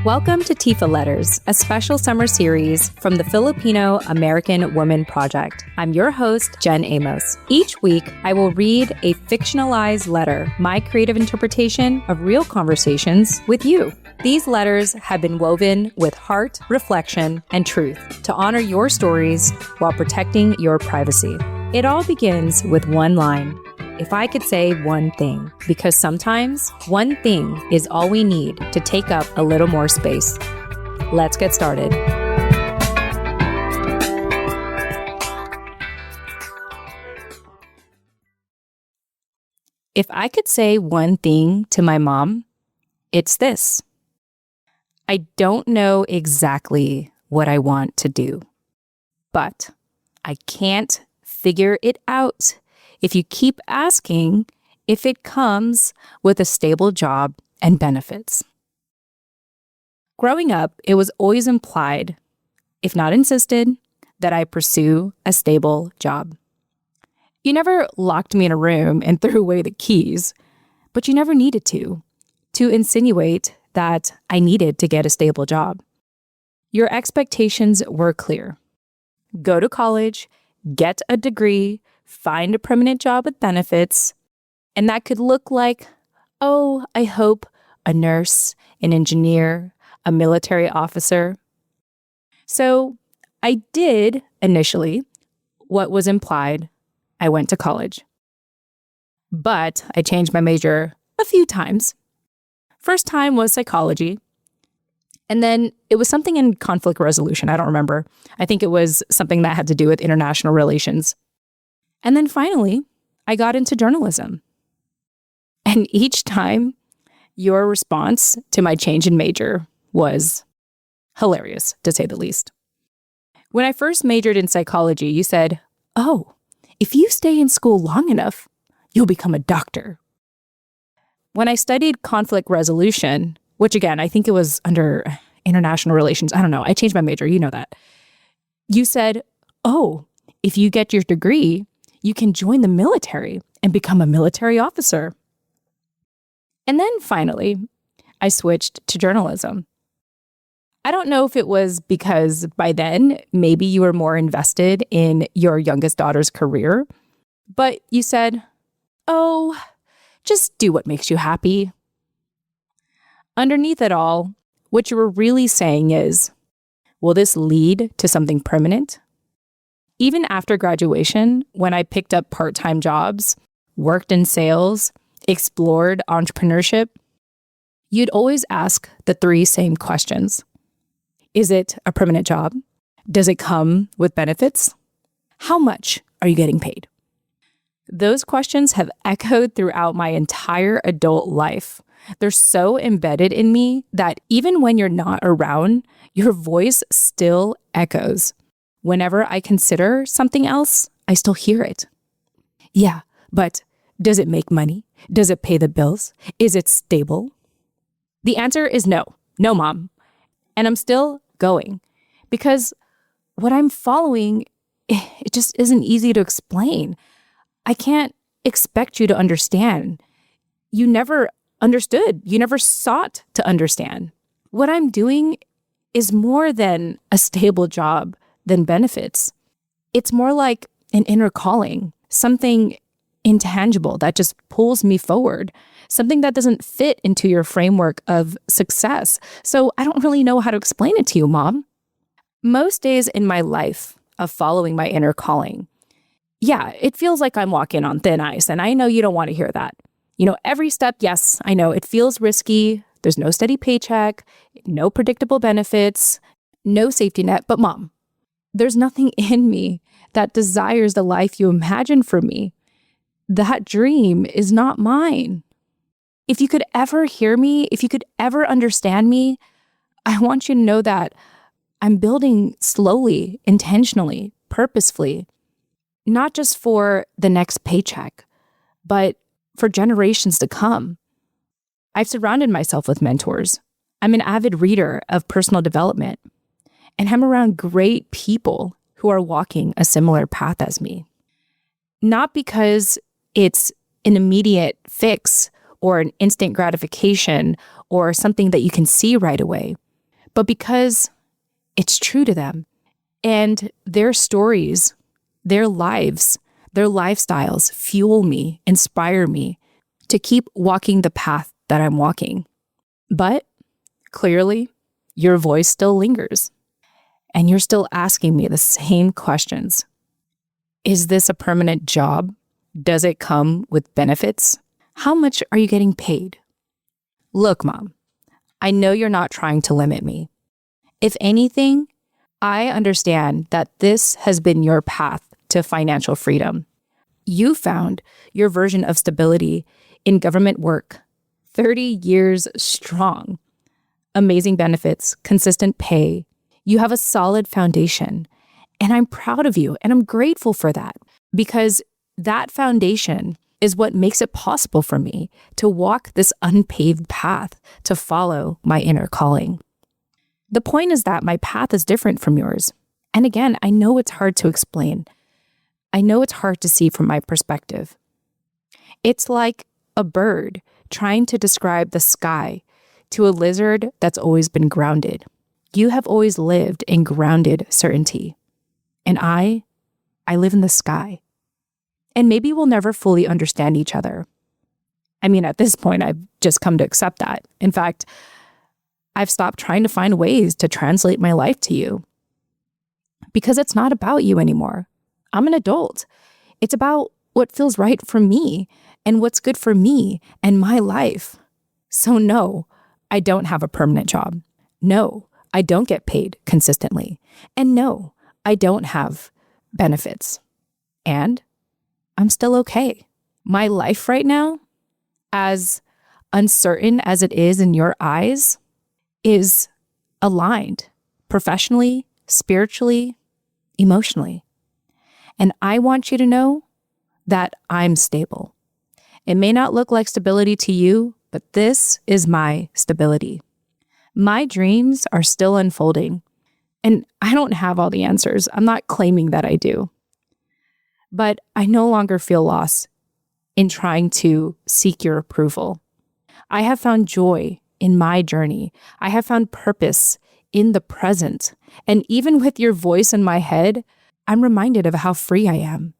Welcome to Tifa Letters, a special summer series from the Filipino American Woman Project. I'm your host, Jen Amos. Each week, I will read a fictionalized letter, my creative interpretation of real conversations with you. These letters have been woven with heart, reflection, and truth to honor your stories while protecting your privacy. It all begins with one line. If I could say one thing, because sometimes one thing is all we need to take up a little more space. Let's get started. If I could say one thing to my mom, it's this. I don't know exactly what I want to do, but I can't figure it out if you keep asking if it comes with a stable job and benefits. Growing up, it was always implied, if not insisted, that I pursue a stable job. You never locked me in a room and threw away the keys, but you never needed to insinuate that I needed to get a stable job. Your expectations were clear. Go to college, get a degree, find a permanent job with benefits, and that could look like, I hope, a nurse, an engineer, a military officer. So I did initially what was implied. I went to college. But I changed my major a few times. First time was psychology. And then it was something in conflict resolution. I don't remember. I think it was something that had to do with international relations. And then finally, I got into journalism. And each time, your response to my change in major was hilarious, to say the least. When I first majored in psychology, you said, if you stay in school long enough, you'll become a doctor. When I studied conflict resolution, which again, I think it was under international relations, I don't know, I changed my major, you know that. You said, if you get your degree, you can join the military and become a military officer. And then finally, I switched to journalism. I don't know if it was because by then, maybe you were more invested in your youngest daughter's career, but you said, just do what makes you happy. Underneath it all, what you were really saying is, will this lead to something permanent? Even after graduation, when I picked up part-time jobs, worked in sales, explored entrepreneurship, you'd always ask the three same questions. Is it a permanent job? Does it come with benefits? How much are you getting paid? Those questions have echoed throughout my entire adult life. They're so embedded in me that even when you're not around, your voice still echoes. Whenever I consider something else, I still hear it. Yeah, but does it make money? Does it pay the bills? Is it stable? The answer is no, Mom. And I'm still going because what I'm following, it just isn't easy to explain. I can't expect you to understand. You never understood. You never sought to understand. What I'm doing is more than a stable job than benefits. It's more like an inner calling, something intangible that just pulls me forward, something that doesn't fit into your framework of success. So I don't really know how to explain it to you, Mom. Most days in my life of following my inner calling, it feels like I'm walking on thin ice, and I know you don't want to hear that. Every step, yes, I know it feels risky. There's no steady paycheck, no predictable benefits, no safety net, but Mom, there's nothing in me that desires the life you imagine for me. That dream is not mine. If you could ever hear me, if you could ever understand me, I want you to know that I'm building slowly, intentionally, purposefully, not just for the next paycheck, but for generations to come. I've surrounded myself with mentors. I'm an avid reader of personal development, and I'm around great people who are walking a similar path as me. Not because it's an immediate fix or an instant gratification or something that you can see right away. but because it's true to them. And their stories, their lives, their lifestyles fuel me, inspire me to keep walking the path that I'm walking. But clearly, your voice still lingers. And you're still asking me the same questions. Is this a permanent job? Does it come with benefits? How much are you getting paid? Look, Mom, I know you're not trying to limit me. If anything, I understand that this has been your path to financial freedom. You found your version of stability in government work, 30 years strong. Amazing benefits, consistent pay. You have a solid foundation. And I'm proud of you, and I'm grateful for that, because that foundation is what makes it possible for me to walk this unpaved path to follow my inner calling. The point is that my path is different from yours. And again, I know it's hard to explain. I know it's hard to see from my perspective. It's like a bird trying to describe the sky to a lizard that's always been grounded. You have always lived in grounded certainty. And I live in the sky. And maybe we'll never fully understand each other. I mean, at this point, I've just come to accept that. In fact, I've stopped trying to find ways to translate my life to you. Because it's not about you anymore. I'm an adult. It's about what feels right for me and what's good for me and my life. So no, I don't have a permanent job. No, I don't get paid consistently. And no, I don't have benefits. And I'm still okay. My life right now, as uncertain as it is in your eyes, is aligned professionally, spiritually, emotionally. And I want you to know that I'm stable. It may not look like stability to you, but this is my stability. My dreams are still unfolding, and I don't have all the answers. I'm not claiming that I do. But I no longer feel lost in trying to seek your approval. I have found joy in my journey. I have found purpose in the present. And even with your voice in my head, I'm reminded of how free I am.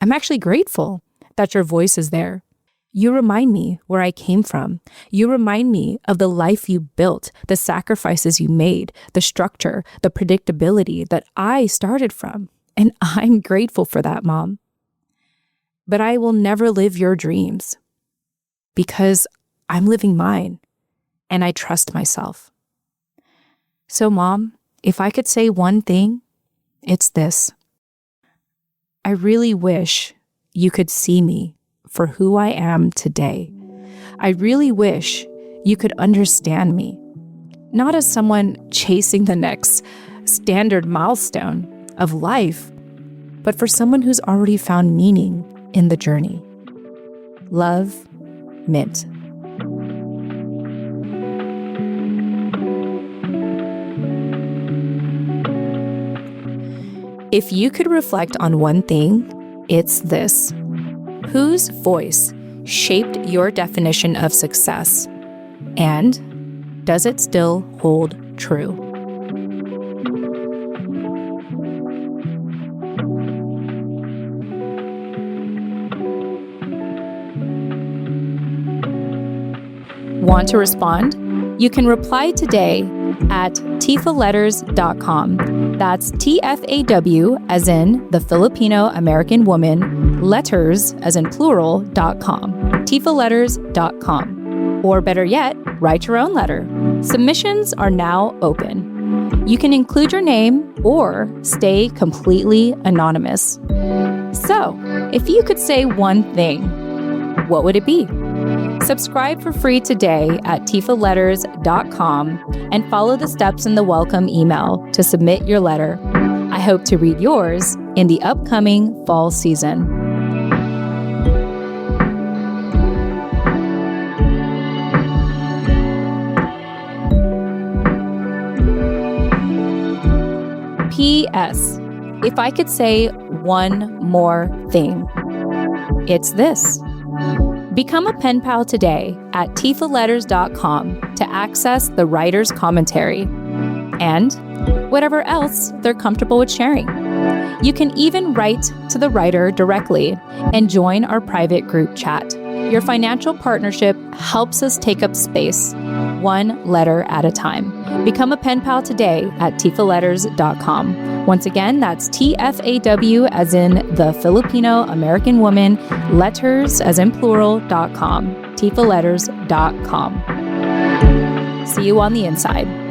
I'm actually grateful that your voice is there. You remind me where I came from. You remind me of the life you built, the sacrifices you made, the structure, the predictability that I started from. And I'm grateful for that, Mom. But I will never live your dreams because I'm living mine and I trust myself. So, Mom, if I could say one thing, it's this. I really wish you could see me for who I am today. I really wish you could understand me, not as someone chasing the next standard milestone of life, but for someone who's already found meaning in the journey. Love, Mint. If you could reflect on one thing, it's this. Whose voice shaped your definition of success? And does it still hold true? Want to respond? You can reply today at tfaletters.com. That's TFAW as in the Filipino American woman, letters as in plural.com. tfaletters.com. Or better yet, write your own letter. Submissions are now open. You can include your name or stay completely anonymous. So, if you could say one thing, what would it be? Subscribe for free today at tfaletters.com and follow the steps in the welcome email to submit your letter. I hope to read yours in the upcoming fall season. P.S. If I could say one more thing, it's this. Become a pen pal today at tfaletters.com to access the writer's commentary. and whatever else they're comfortable with sharing. You can even write to the writer directly and join our private group chat. Your financial partnership helps us take up space, one letter at a time. Become a pen pal today at tfaletters.com. Once again, that's TFAW as in the Filipino American woman, letters as in plural.com, tfaletters.com. See you on the inside.